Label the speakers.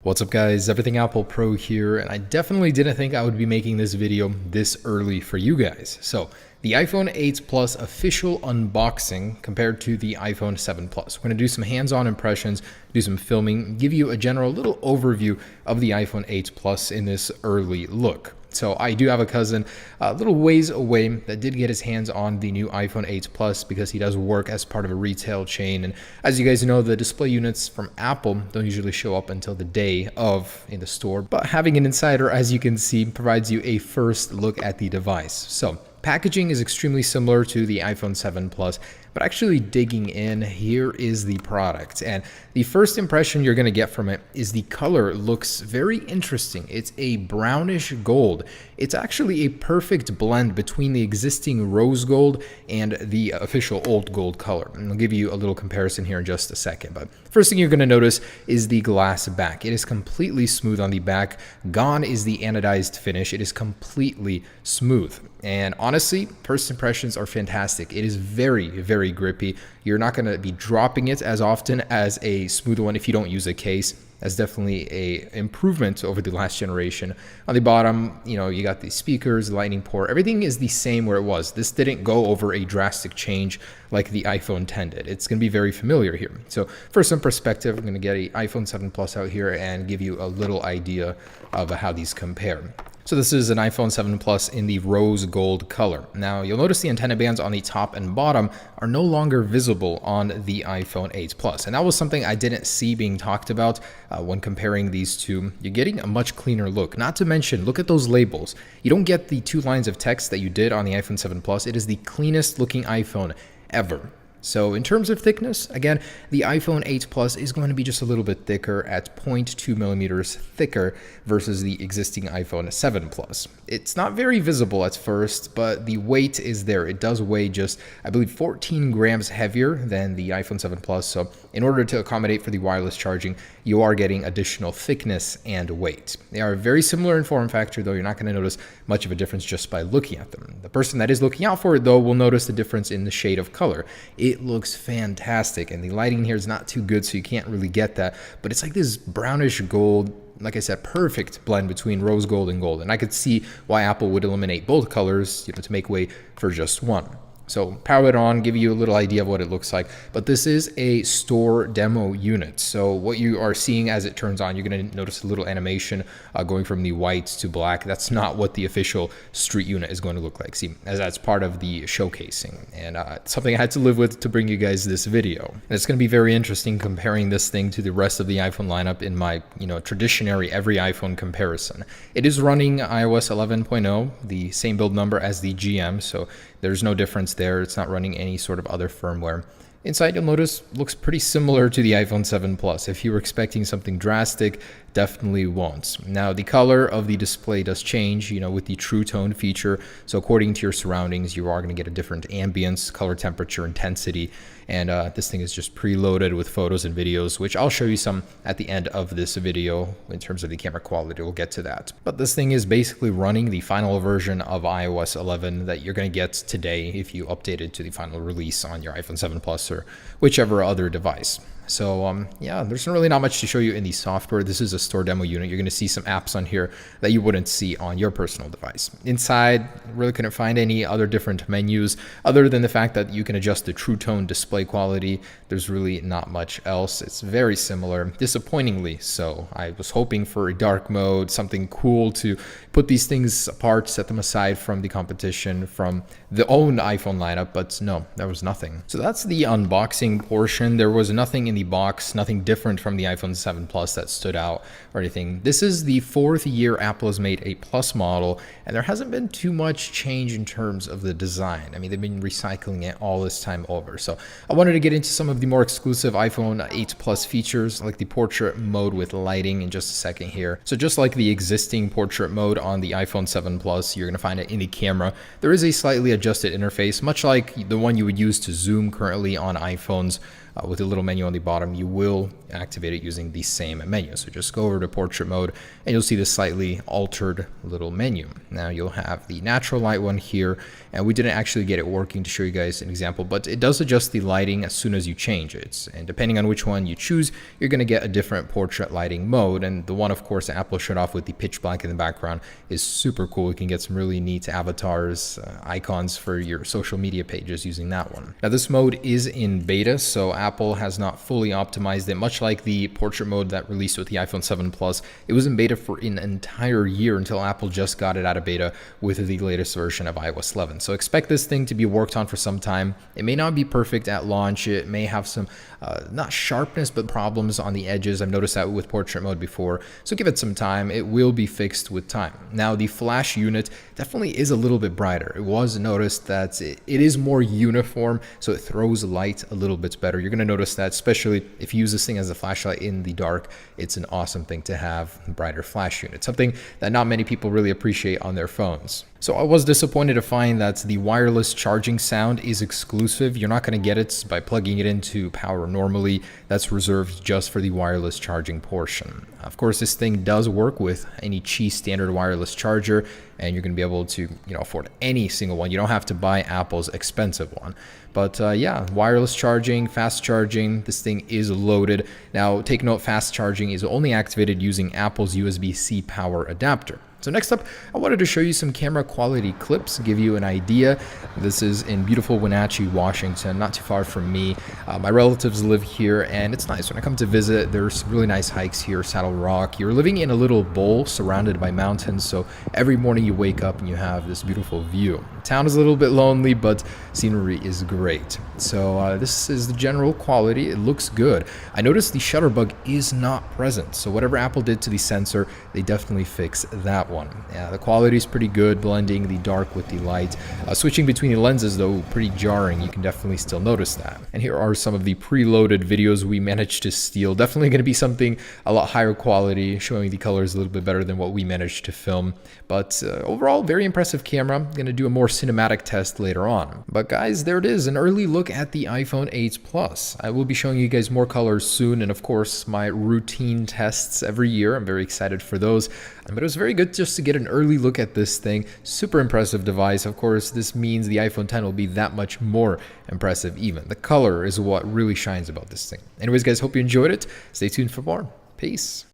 Speaker 1: What's up guys, Everything Apple Pro here, and I definitely didn't think I would be making this video this early for you guys. So the iPhone 8 Plus official unboxing compared to the iPhone 7 Plus. We're going to do some hands-on impressions, do some filming, give you a general little overview of the iPhone 8 Plus in this early look. So I do have a cousin a little ways away that did get his hands on the new iPhone 8 Plus because he does work as part of a retail chain. And as you guys know, the display units from Apple don't usually show up until the day of in the store. But having an insider, as you can see, provides you a first look at the device. So packaging is extremely similar to the iPhone 7 Plus, but actually digging in, here is the product. And the first impression you're gonna get from it is the color looks very interesting. It's a brownish gold. It's actually a perfect blend between the existing rose gold and the official old gold color. And I'll give you a little comparison here in just a second. But first thing you're gonna notice is the glass back. It is completely smooth on the back. Gone is the anodized finish. It is completely smooth. And honestly, first impressions are fantastic. It is very, very grippy. You're not going to be dropping it as often as a smooth one if you don't use a case. That's definitely a improvement over the last generation. On the bottom, you got the speakers, the lightning port. Everything is the same where it was. This didn't go over a drastic change like the iPhone 10 did. It's going to be very familiar here. So for some perspective, I'm going to get an iPhone 7 Plus out here and give you a little idea of how these compare. So this is an iPhone 7 Plus in the rose gold color. Now you'll notice the antenna bands on the top and bottom are no longer visible on the iPhone 8 Plus. And that was something I didn't see being talked about when comparing these two. You're getting a much cleaner look. Not to mention, look at those labels. You don't get the two lines of text that you did on the iPhone 7 Plus. It is the cleanest looking iPhone ever. So in terms of thickness, again, the iPhone 8 Plus is going to be just a little bit thicker at 0.2 millimeters thicker versus the existing iPhone 7 Plus. It's not very visible at first, but the weight is there. It does weigh just, I believe, 14 grams heavier than the iPhone 7 Plus. So in order to accommodate for the wireless charging, you are getting additional thickness and weight. They are very similar in form factor, though you're not going to notice much of a difference just by looking at them. The person that is looking out for it, though, will notice the difference in the shade of color. It looks fantastic, and the lighting here is not too good, so you can't really get that, but it's like this brownish gold, like I said, perfect blend between rose gold and gold. And I could see why Apple would eliminate both colors, to make way for just one. So power it on, give you a little idea of what it looks like. But this is a store demo unit. So what you are seeing as it turns on, you're going to notice a little animation going from the white to black. That's not what the official street unit is going to look like. See, as that's part of the showcasing. And something I had to live with to bring you guys this video. And it's going to be very interesting comparing this thing to the rest of the iPhone lineup in my, traditionary every iPhone comparison. It is running iOS 11.0, the same build number as the GM. So there's no difference there. It's not running any sort of other firmware. Inside, you'll notice, looks pretty similar to the iPhone 7 Plus. If you were expecting something drastic, definitely won't. Now, the color of the display does change, with the True Tone feature. So according to your surroundings, you are going to get a different ambience, color, temperature, intensity. And this thing is just preloaded with photos and videos, which I'll show you some at the end of this video in terms of the camera quality. We'll get to that. But this thing is basically running the final version of iOS 11 that you're going to get today if you update it to the final release on your iPhone 7 Plus or whichever other device. So yeah, there's really not much to show you in the software. This is a store demo unit. You're going to see some apps on here that you wouldn't see on your personal device. Inside, really couldn't find any other different menus other than the fact that you can adjust the True Tone display quality. There's really not much else. It's very similar, disappointingly so. I was hoping for a dark mode, something cool to put these things apart, set them aside from the competition, from the own iPhone lineup, but no, there was nothing. So that's the unboxing portion. There was nothing in the box, nothing different from the iPhone 7 Plus that stood out or anything. This is the fourth year Apple has made a Plus model, and there hasn't been too much change in terms of the design. I mean, they've been recycling it all this time over. So I wanted to get into some of the more exclusive iPhone 8 Plus features, like the portrait mode with lighting in just a second here. So just like the existing portrait mode on the iPhone 7 Plus, you're going to find it in the camera. There is a slightly adjusted interface, much like the one you would use to zoom currently on iPhones with the little menu on the bottom, you will activate it using the same menu. So just go over to portrait mode and you'll see this slightly altered little menu. Now you'll have the natural light one here, and we didn't actually get it working to show you guys an example, but it does adjust the lighting as soon as you change it. And depending on which one you choose, you're going to get a different portrait lighting mode. And the one, of course, Apple showed off with the pitch black in the background is super cool. You can get some really neat avatars, icons for your social media pages using that one. Now this mode is in beta, so Apple has not fully optimized it, much like the portrait mode that released with the iPhone 7 Plus. It was in beta for an entire year until Apple just got it out of beta with the latest version of iOS 11. So expect this thing to be worked on for some time. It may not be perfect at launch. It may have some, not sharpness, but problems on the edges. I've noticed that with portrait mode before. So give it some time. It will be fixed with time. Now the flash unit definitely is a little bit brighter. It was noticed that it is more uniform, so it throws light a little bit better. You're going to notice that, especially if you use this thing as a flashlight in the dark. It's an awesome thing to have a brighter flash unit, something that not many people really appreciate on their phones. So I was disappointed to find that the wireless charging sound is exclusive. You're not going to get it by plugging it into power normally. That's reserved just for the wireless charging portion. Of course, this thing does work with any Qi standard wireless charger, and you're going to be able to, afford any single one. You don't have to buy Apple's expensive one. But yeah, wireless charging, fast charging, this thing is loaded. Now, take note, fast charging is only activated using Apple's USB-C power adapter. So next up, I wanted to show you some camera quality clips, give you an idea. This is in beautiful Wenatchee, Washington, not too far from me. My relatives live here, and it's nice. When I come to visit, there's really nice hikes here, Saddle Rock. You're living in a little bowl surrounded by mountains, so every morning you wake up and you have this beautiful view. The town is a little bit lonely, but scenery is great. So this is the general quality. It looks good. I noticed the shutter bug is not present, so whatever Apple did to the sensor, they definitely fixed that one. Yeah, the quality is pretty good, blending the dark with the light. Switching between the lenses, though, pretty jarring. You can definitely still notice that. And here are some of the preloaded videos we managed to steal. Definitely going to be something a lot higher quality, showing the colors a little bit better than what we managed to film. But overall, very impressive camera. I'm going to do a more cinematic test later on. But guys, there it is, an early look at the iPhone 8 Plus. I will be showing you guys more colors soon, and of course, my routine tests every year. I'm very excited for those. But it was very good just to get an early look at this thing. Super impressive device. Of course, this means the iPhone 10 will be that much more impressive even. The color is what really shines about this thing. Anyways, guys, hope you enjoyed it. Stay tuned for more. Peace.